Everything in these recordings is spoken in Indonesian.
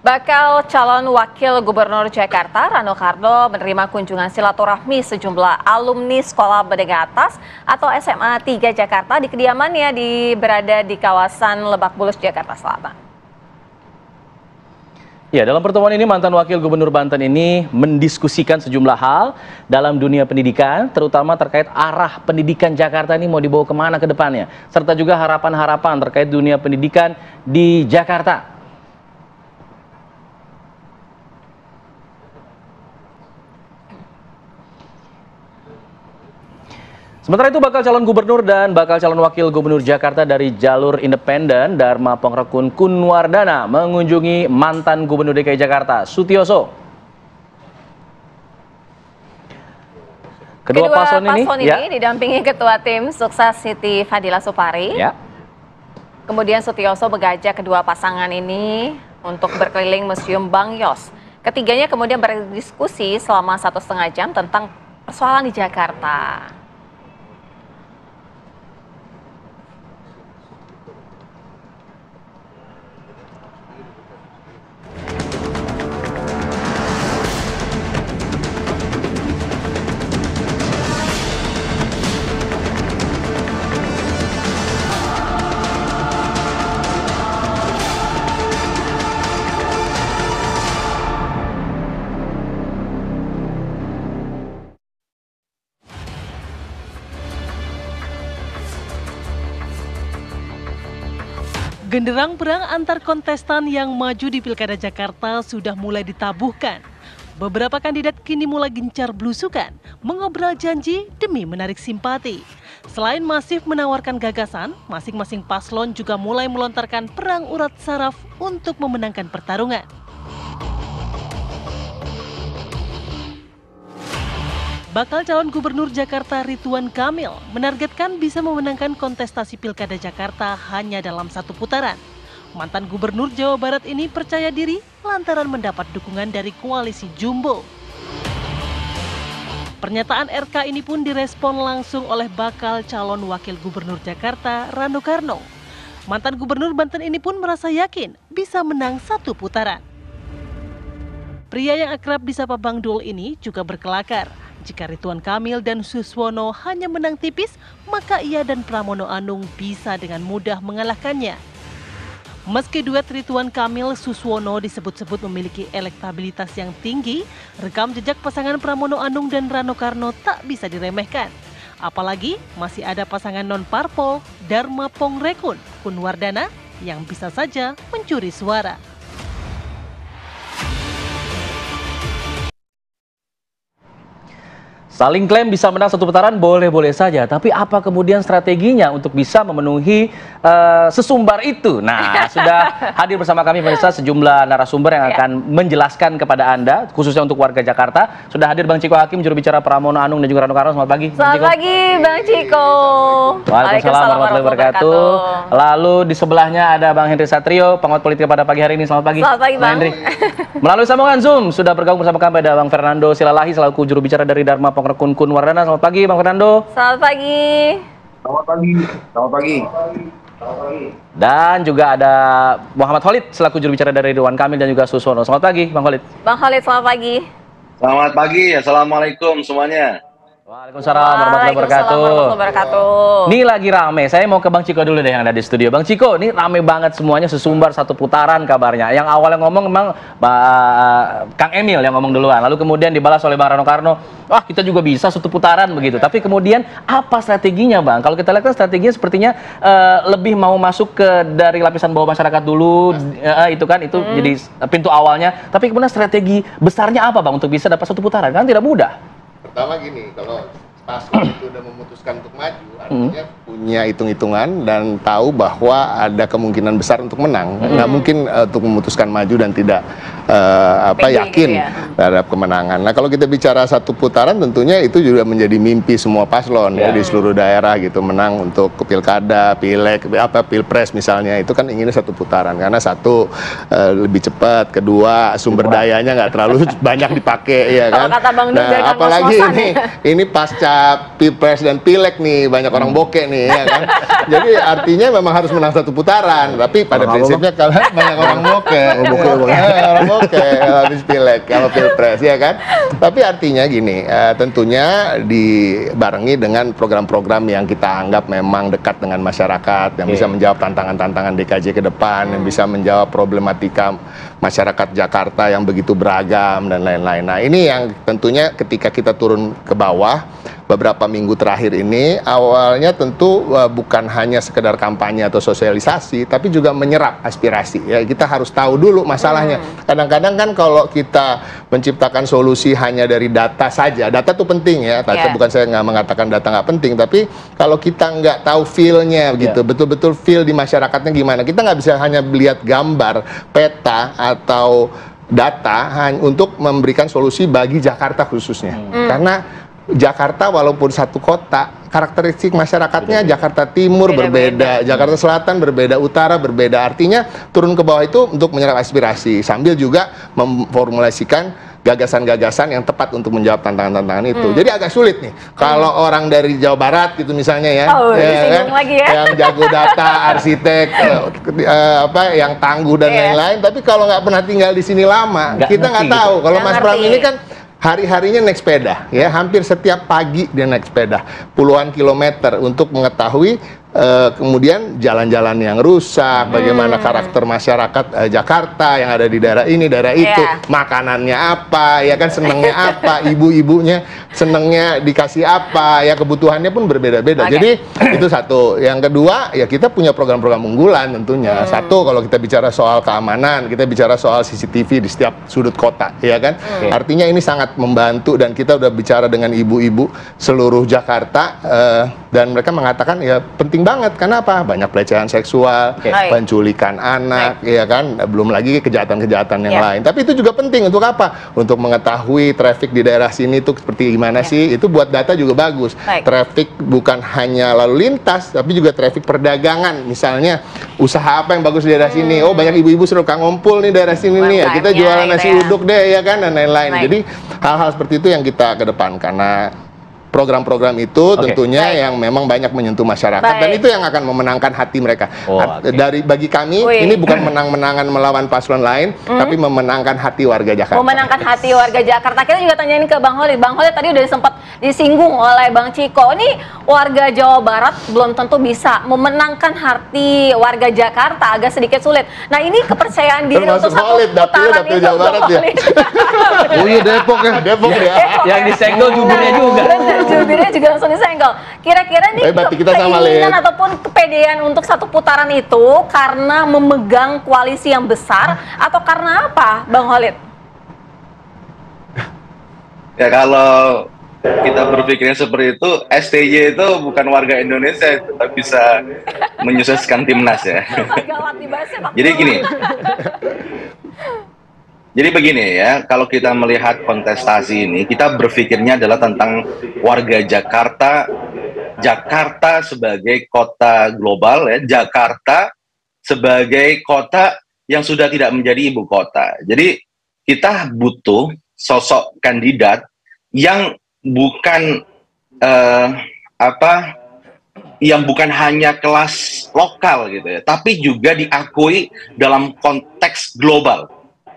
Bakal calon wakil gubernur Jakarta, Rano Karno, menerima kunjungan silaturahmi sejumlah alumni Sekolah Menengah Atas atau SMA 3 Jakarta di kediamannya berada di kawasan Lebak Bulus, Jakarta Selatan. Ya, dalam pertemuan ini mantan wakil gubernur Banten ini mendiskusikan sejumlah hal dalam dunia pendidikan, terutama terkait arah pendidikan Jakarta ini mau dibawa kemana ke depannya, serta juga harapan-harapan terkait dunia pendidikan di Jakarta. Sementara itu bakal calon gubernur dan bakal calon wakil gubernur Jakarta dari jalur independen Dharma Pongrekun Kunwardana mengunjungi mantan gubernur DKI Jakarta Sutioso. Kedua paslon ini didampingi Ketua Tim Sukses Siti Fadila Supari. Ya. Kemudian Sutioso mengajak kedua pasangan ini untuk berkeliling Museum Bang Yos. Ketiganya kemudian berdiskusi selama 1,5 jam tentang persoalan di Jakarta. Genderang perang antar kontestan yang maju di Pilkada Jakarta sudah mulai ditabuhkan. Beberapa kandidat kini mulai gencar belusukan, mengobrol janji demi menarik simpati. Selain masif menawarkan gagasan, masing-masing paslon juga mulai melontarkan perang urat saraf untuk memenangkan pertarungan. Bakal calon gubernur Jakarta Ridwan Kamil menargetkan bisa memenangkan kontestasi Pilkada Jakarta hanya dalam 1 putaran. Mantan gubernur Jawa Barat ini percaya diri lantaran mendapat dukungan dari koalisi Jumbo. Pernyataan RK ini pun direspon langsung oleh bakal calon wakil gubernur Jakarta Rano Karno. Mantan gubernur Banten ini pun merasa yakin bisa menang 1 putaran. Pria yang akrab disapa Bang Dul ini juga berkelakar. Jika Ridwan Kamil dan Suswono hanya menang tipis, maka ia dan Pramono Anung bisa dengan mudah mengalahkannya. Meski duet Ridwan Kamil Suswono disebut-sebut memiliki elektabilitas yang tinggi, rekam jejak pasangan Pramono Anung dan Rano Karno tak bisa diremehkan. Apalagi masih ada pasangan non-parpol Dharma Pongrekun Kunwardana yang bisa saja mencuri suara. Saling klaim bisa menang 1 putaran boleh-boleh saja, tapi apa kemudian strateginya untuk bisa memenuhi sesumbar itu? Nah, sudah hadir bersama kami pemirsa sejumlah narasumber yang akan menjelaskan kepada Anda, khususnya untuk warga Jakarta. Sudah hadir Bang Ciko Hakim, juru bicara Pramono Anung dan juga Rano Karno. Selamat pagi. Selamat pagi Bang Ciko. Waalaikumsalam warahmatullahi wabarakatuh. Lalu di sebelahnya ada Bang Henry Satrio, pengamat politik pada pagi hari ini. Selamat pagi. Selamat pagi Bang. Henry. Melalui sambungan Zoom sudah bergabung bersama kami ada Bang Fernando Silalahi selaku juru bicara dari Dharma Pongrekun Kunwardana. Selamat pagi Bang Fernando. Selamat pagi. Selamat pagi. Selamat pagi. Dan juga ada Muhammad Khalid selaku juru bicara dari Ridwan Kamil dan juga Suswono. Selamat pagi Bang Khalid. Bang Khalid, selamat pagi. Selamat pagi. Assalamualaikum semuanya. Waalaikumsalam warahmatullahi wabarakatuh. Ini lagi rame. Saya mau ke Bang Ciko dulu deh yang ada di studio. Bang Ciko, ini rame banget semuanya, sesumbar 1 putaran kabarnya. Yang awalnya ngomong memang Kang Emil yang ngomong duluan. Lalu kemudian dibalas oleh Bang Rano Karno. Wah, kita juga bisa 1 putaran begitu. Tapi kemudian apa strateginya, Bang? Kalau kita lihat kan strateginya sepertinya lebih mau masuk ke dari lapisan bawah masyarakat dulu. Itu kan itu jadi pintu awalnya. Tapi kemudian strategi besarnya apa, Bang, untuk bisa dapat 1 putaran? Kan tidak mudah. Pertama gini, kalau paslon itu udah memutuskan untuk maju, artinya punya hitung-hitungan dan tahu bahwa ada kemungkinan besar untuk menang. Nggak mungkin untuk memutuskan maju dan tidak yakin terhadap kemenangan. Nah, kalau kita bicara 1 putaran, tentunya itu juga menjadi mimpi semua paslon ya di seluruh daerah gitu, menang untuk ke pilkada, pileg, pilpres misalnya, itu kan inginnya 1 putaran karena 1 lebih cepat, kedua sumber dayanya nggak terlalu banyak dipakai ya kan. Kata Bang Dul, nah, apalagi ini pasca Pilpres dan Pileg nih, banyak orang bokeh nih, ya kan? Jadi artinya memang harus menang satu putaran, tapi pada prinsipnya kalau banyak orang bokeh, orang bokeh habis Pileg kalau Pilpres, ya kan? Tapi artinya gini, tentunya dibarengi dengan program-program yang kita anggap memang dekat dengan masyarakat, yang bisa menjawab tantangan-tantangan DKJ ke depan, yang bisa menjawab problematika masyarakat Jakarta yang begitu beragam dan lain-lain. Nah, ini yang tentunya ketika kita turun ke bawah beberapa minggu terakhir ini, awalnya tentu bukan hanya sekedar kampanye atau sosialisasi, tapi juga menyerap aspirasi. Ya, kita harus tahu dulu masalahnya. Kadang-kadang kan kalau kita menciptakan solusi hanya dari data saja, data itu penting ya. Bukan saya nggak mengatakan data nggak penting, tapi kalau kita nggak tahu feel-nya gitu, betul-betul feel di masyarakatnya gimana, kita nggak bisa hanya melihat gambar, peta atau data untuk memberikan solusi bagi Jakarta khususnya. Karena Jakarta walaupun satu kota, karakteristik masyarakatnya Jakarta Timur berbeda, Jakarta Selatan berbeda, Utara berbeda. Artinya turun ke bawah itu untuk menyerap aspirasi sambil juga memformulasikan gagasan-gagasan yang tepat untuk menjawab tantangan-tantangan itu. Jadi agak sulit nih kalau orang dari Jawa Barat gitu misalnya ya, kan? Yang jago data, arsitek, yang tangguh dan lain-lain. Tapi kalau nggak pernah tinggal di sini lama, kita nggak tahu. Kalau Mas Pram ini kan hari-harinya naik sepeda, ya hampir setiap pagi dia naik sepeda puluhan kilometer untuk mengetahui kemudian jalan-jalan yang rusak, bagaimana karakter masyarakat Jakarta yang ada di daerah ini, daerah itu, makanannya apa, ya kan, senengnya apa, ibu-ibunya senengnya dikasih apa, ya kebutuhannya pun berbeda-beda. Jadi itu satu. Yang kedua, ya kita punya program-program unggulan tentunya. Satu, kalau kita bicara soal keamanan, kita bicara soal CCTV di setiap sudut kota, ya kan. Artinya ini sangat membantu dan kita udah bicara dengan ibu-ibu seluruh Jakarta dan mereka mengatakan ya penting banget. Kenapa? Banyak pelecehan seksual, penculikan anak, ya kan, belum lagi kejahatan-kejahatan yang lain. Tapi itu juga penting untuk apa? Untuk mengetahui traffic di daerah sini itu seperti gimana sih? Itu buat data juga bagus. Traffic bukan hanya lalu lintas, tapi juga traffic perdagangan. Misalnya usaha apa yang bagus di daerah sini? Oh, banyak ibu-ibu suka ngumpul nih daerah sini nih. Ya, kita jualan nasi uduk deh, ya kan, dan lain-lain. Jadi hal-hal seperti itu yang kita kedepankan. Karena program-program itu tentunya yang memang banyak menyentuh masyarakat dan itu yang akan memenangkan hati mereka. Bagi kami ini bukan menang-menangan melawan paslon lain, tapi memenangkan hati warga Jakarta. Memenangkan hati warga Jakarta. Kita juga tanyain ke Bang Holid. Bang Holid tadi udah sempat disinggung oleh Bang Ciko. Ini warga Jawa Barat belum tentu bisa memenangkan hati warga Jakarta, agak sedikit sulit. Nah, ini kepercayaan diri untuk satu putaran itu, Jawa Barat ya. Oh iya, Depok ya. Depok ya. Yang disenggol jubirnya juga. Jubirnya juga langsung disenggol. Kira-kira nih keinginan ataupun kepedean untuk satu putaran itu karena memegang koalisi yang besar atau karena apa, Bang Holid? Ya kalau kita berpikirnya seperti itu, STY itu bukan warga Indonesia, itu tapi bisa menyukseskan timnas ya. Jadi gini. Jadi begini ya, kalau kita melihat kontestasi ini, kita berpikirnya adalah tentang warga Jakarta, Jakarta sebagai kota global ya, Jakarta sebagai kota yang sudah tidak menjadi ibu kota. Jadi kita butuh sosok kandidat yang bukan yang bukan hanya kelas lokal gitu ya, tapi juga diakui dalam konteks global.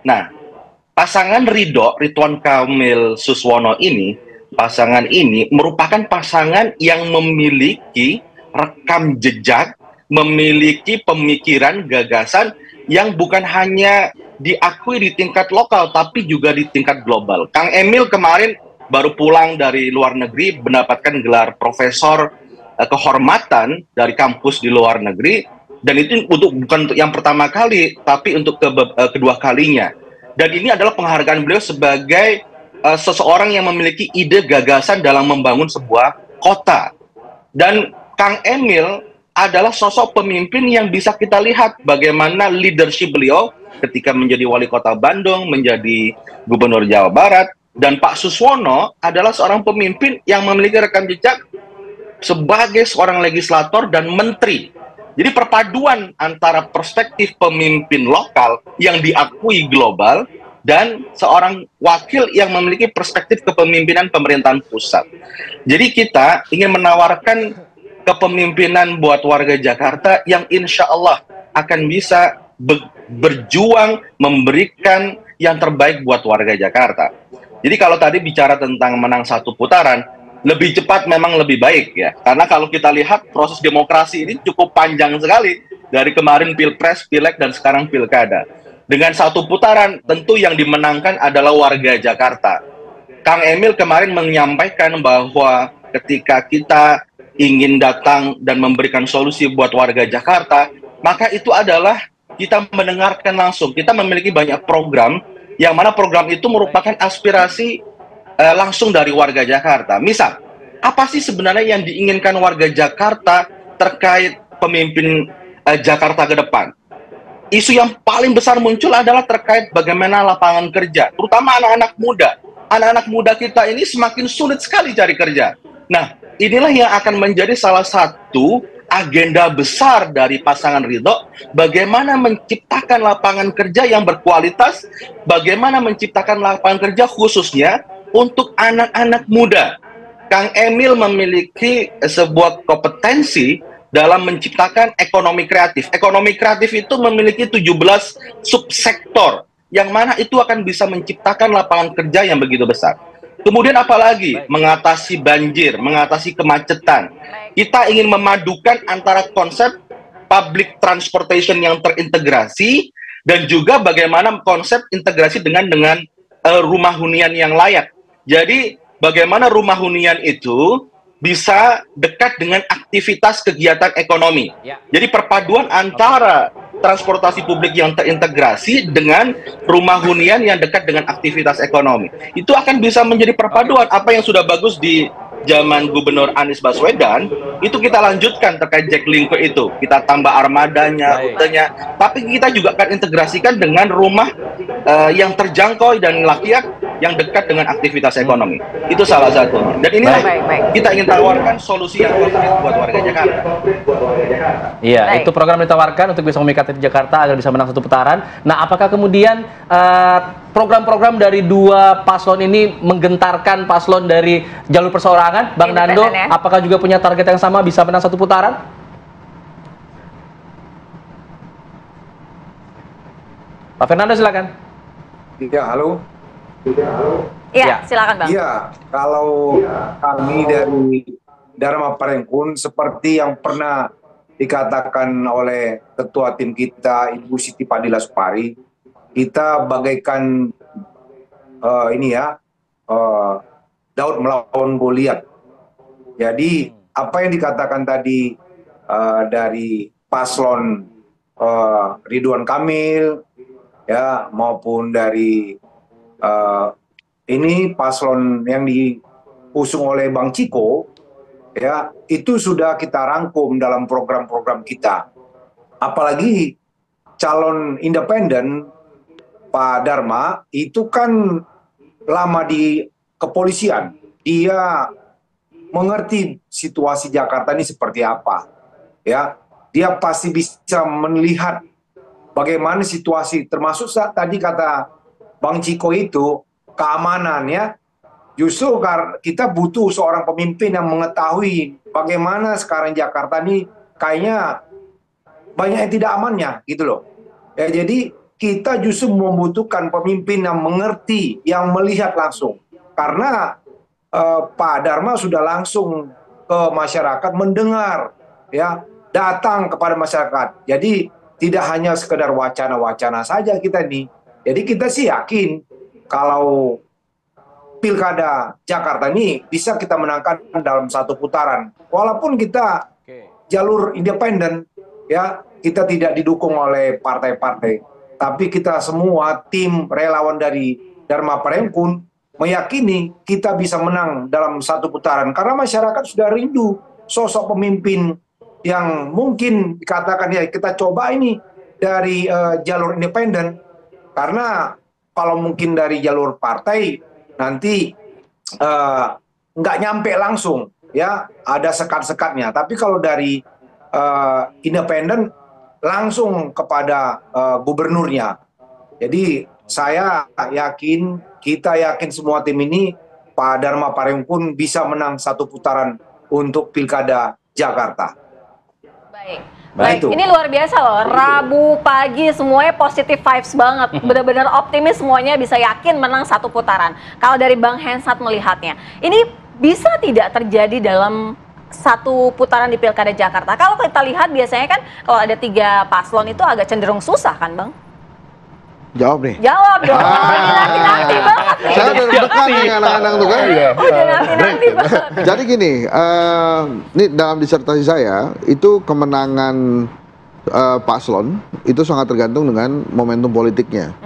Nah, pasangan Ridwan Kamil Suswono ini, pasangan ini merupakan pasangan yang memiliki rekam jejak, memiliki pemikiran, gagasan yang bukan hanya diakui di tingkat lokal, tapi juga di tingkat global. Kang Emil kemarin baru pulang dari luar negeri, mendapatkan gelar profesor kehormatan dari kampus di luar negeri, dan itu bukan untuk yang pertama kali, tapi untuk kedua kalinya. Dan ini adalah penghargaan beliau sebagai seseorang yang memiliki ide gagasan dalam membangun sebuah kota. Dan Kang Emil adalah sosok pemimpin yang bisa kita lihat bagaimana leadership beliau ketika menjadi wali kota Bandung, menjadi gubernur Jawa Barat. Dan Pak Suswono adalah seorang pemimpin yang memiliki rekam jejak sebagai seorang legislator dan menteri. Jadi perpaduan antara perspektif pemimpin lokal yang diakui global dan seorang wakil yang memiliki perspektif kepemimpinan pemerintahan pusat. Jadi kita ingin menawarkan kepemimpinan buat warga Jakarta yang insya Allah akan bisa berjuang memberikan yang terbaik buat warga Jakarta. Jadi kalau tadi bicara tentang menang satu putaran, lebih cepat memang lebih baik ya. Karena kalau kita lihat proses demokrasi ini cukup panjang sekali. Dari kemarin Pilpres, Pileg, dan sekarang Pilkada. Dengan satu putaran, tentu yang dimenangkan adalah warga Jakarta. Kang Emil kemarin menyampaikan bahwa ketika kita ingin datang dan memberikan solusi buat warga Jakarta, maka itu adalah kita mendengarkan langsung. Kita memiliki banyak program, yang mana program itu merupakan aspirasi langsung dari warga Jakarta. Misal, apa sih sebenarnya yang diinginkan warga Jakarta terkait pemimpin Jakarta ke depan? Isu yang paling besar muncul adalah terkait bagaimana lapangan kerja, terutama anak-anak muda. Anak-anak muda kita ini semakin sulit sekali cari kerja. Nah, inilah yang akan menjadi salah satu agenda besar dari pasangan Ridho, bagaimana menciptakan lapangan kerja yang berkualitas, bagaimana menciptakan lapangan kerja khususnya untuk anak-anak muda. Kang Emil memiliki sebuah kompetensi dalam menciptakan ekonomi kreatif. Ekonomi kreatif itu memiliki 17 subsektor, yang mana itu akan bisa menciptakan lapangan kerja yang begitu besar. Kemudian apalagi? Mengatasi banjir, mengatasi kemacetan. Kita ingin memadukan antara konsep public transportation yang terintegrasi, dan juga bagaimana konsep integrasi dengan rumah hunian yang layak. Jadi bagaimana rumah hunian itu bisa dekat dengan aktivitas kegiatan ekonomi. Jadi perpaduan antara transportasi publik yang terintegrasi dengan rumah hunian yang dekat dengan aktivitas ekonomi. Itu akan bisa menjadi perpaduan. Apa yang sudah bagus di zaman Gubernur Anies Baswedan, itu kita lanjutkan terkait Jaklingko itu. Kita tambah armadanya, rutenya. Tapi kita juga akan integrasikan dengan rumah yang terjangkau dan layak, yang dekat dengan aktivitas ekonomi. Itu salah satunya. Dan inilah kita ingin tawarkan solusi yang konkret buat warga Jakarta. Iya, itu program ditawarkan untuk bisa memikat Jakarta agar bisa menang satu putaran. Nah, apakah kemudian program-program dari dua paslon ini menggentarkan paslon dari jalur perseorangan? Bang Nando, apakah juga punya target yang sama bisa menang satu putaran? Pak Fernando, silakan. Ya, halo. Iya, silakan Bang. Iya, kalau kami dari Dharma Parengkun, seperti yang pernah dikatakan oleh ketua tim kita, Ibu Siti Fadila Supari, kita bagaikan Daud melawan Goliat. Jadi apa yang dikatakan tadi dari paslon Ridwan Kamil, ya, maupun dari ini paslon yang diusung oleh Bang Ciko, ya, itu sudah kita rangkum dalam program-program kita. Apalagi calon independen Pak Dharma itu kan lama di kepolisian, dia mengerti situasi Jakarta ini seperti apa, ya, dia pasti bisa melihat bagaimana situasi, termasuk saat tadi kata Bang Ciko itu, keamanannya, justru kita butuh seorang pemimpin yang mengetahui bagaimana sekarang Jakarta ini kayaknya banyak yang tidak amannya, gitu loh. Ya, jadi kita justru membutuhkan pemimpin yang mengerti, yang melihat langsung. Karena Pak Dharma sudah langsung ke masyarakat, mendengar, ya, datang kepada masyarakat. Jadi tidak hanya sekedar wacana-wacana saja kita nih. Jadi kita sih yakin kalau Pilkada Jakarta ini bisa kita menangkan dalam satu putaran. Walaupun kita jalur independen, ya, kita tidak didukung oleh partai-partai. Tapi kita semua tim relawan dari Dharma Parengkun meyakini kita bisa menang dalam satu putaran. Karena masyarakat sudah rindu sosok pemimpin yang mungkin dikatakan, ya, kita coba ini dari jalur independen. Karena kalau mungkin dari jalur partai nanti nggak nyampe langsung, ya, ada sekat-sekatnya. Tapi kalau dari independen langsung kepada gubernurnya. Jadi saya yakin, kita yakin semua tim ini, Pak Dharma Paring pun bisa menang satu putaran untuk Pilkada Jakarta. Baik, itu. ini luar biasa loh. Rabu pagi semuanya positive vibes banget. Benar-benar optimis semuanya, bisa yakin menang satu putaran. Kalau dari Bang Hensat melihatnya, ini bisa tidak terjadi dalam satu putaran di Pilkada Jakarta? Kalau kita lihat biasanya kan kalau ada 3 paslon itu agak cenderung susah kan, Bang? Jawab nih. Jawab dong. Nanti banget. Saya udah dekat nih anak-anak tuh kan. Udah nanti banget. Jadi gini, ini dalam disertasi saya itu kemenangan paslon itu sangat tergantung dengan momentum politiknya.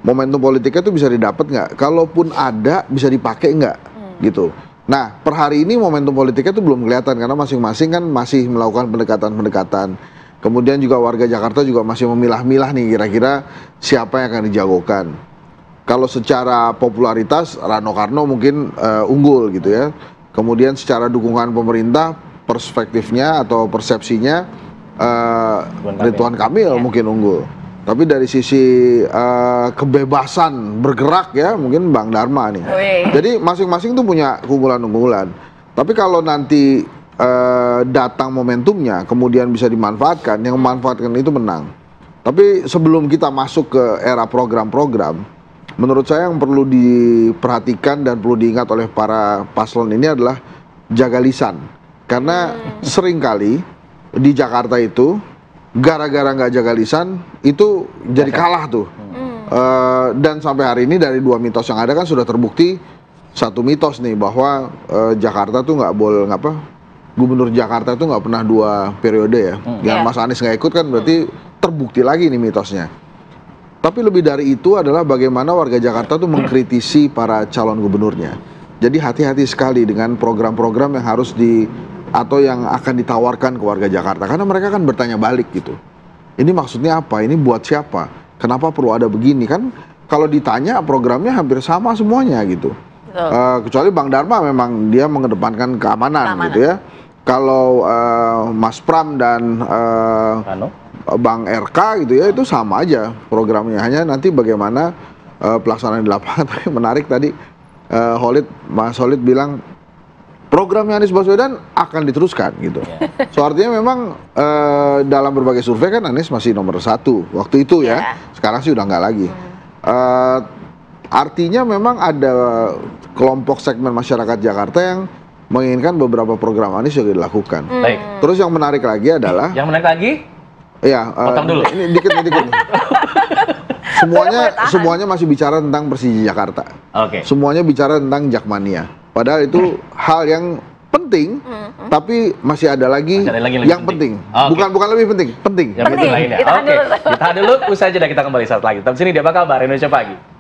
Momentum politiknya itu bisa didapat nggak? Kalaupun ada, bisa dipakai nggak? Gitu. Nah, per hari ini momentum politiknya itu belum kelihatan karena masing-masing kan masih melakukan pendekatan-pendekatan. Kemudian juga warga Jakarta juga masih memilah-milah nih kira-kira siapa yang akan dijagokan. Kalau secara popularitas Rano Karno mungkin unggul gitu ya. Kemudian secara dukungan pemerintah, perspektifnya atau persepsinya Ridwan Kamil mungkin unggul. Tapi dari sisi kebebasan bergerak ya mungkin Bang Dharma nih. Jadi masing-masing tuh punya keunggulan-unggulan. Tapi kalau nanti datang momentumnya, kemudian bisa dimanfaatkan, yang memanfaatkan itu menang. Tapi sebelum kita masuk ke era program-program, menurut saya yang perlu diperhatikan dan perlu diingat oleh para paslon ini adalah jaga lisan. Karena seringkali di Jakarta itu, gara-gara nggak jaga lisan, itu jadi kalah tuh. Dan sampai hari ini dari 2 mitos yang ada kan sudah terbukti satu mitos nih, bahwa Jakarta tuh nggak boleh Gubernur Jakarta itu nggak pernah 2 periode ya. Yang Mas Anies nggak ikut kan berarti terbukti lagi nih mitosnya. Tapi lebih dari itu adalah bagaimana warga Jakarta tuh mengkritisi para calon gubernurnya. Jadi hati-hati sekali dengan program-program yang harus atau yang akan ditawarkan ke warga Jakarta. Karena mereka kan bertanya balik gitu. Ini maksudnya apa? Ini buat siapa? Kenapa perlu ada begini? Kan kalau ditanya programnya hampir sama semuanya gitu. Kecuali Bang Dharma memang dia mengedepankan keamanan. Gitu ya. Kalau Mas Pram dan Bang RK gitu ya, itu sama aja programnya. Hanya nanti bagaimana pelaksanaan di lapangan. Tapi menarik tadi Mas Holid bilang programnya Anies Baswedan akan diteruskan gitu. So artinya memang dalam berbagai survei kan Anies masih nomor 1 waktu itu ya. Sekarang sih udah nggak lagi. Artinya memang ada kelompok segmen masyarakat Jakarta yang menginginkan beberapa program Anies juga dilakukan. Baik. Terus yang menarik lagi adalah yang menarik lagi? Iya, potong dulu. Ini dikit. Semuanya masih bicara tentang Persija Jakarta. Semuanya bicara tentang Jakmania. Padahal itu hal yang penting, tapi masih ada lagi yang penting. Bukan lebih penting, penting. Yang penting lainnya. Kita tahan dulu, usai jeda kita kembali saat lagi. Tetap sini Dia Apa Kabar Indonesia Pagi.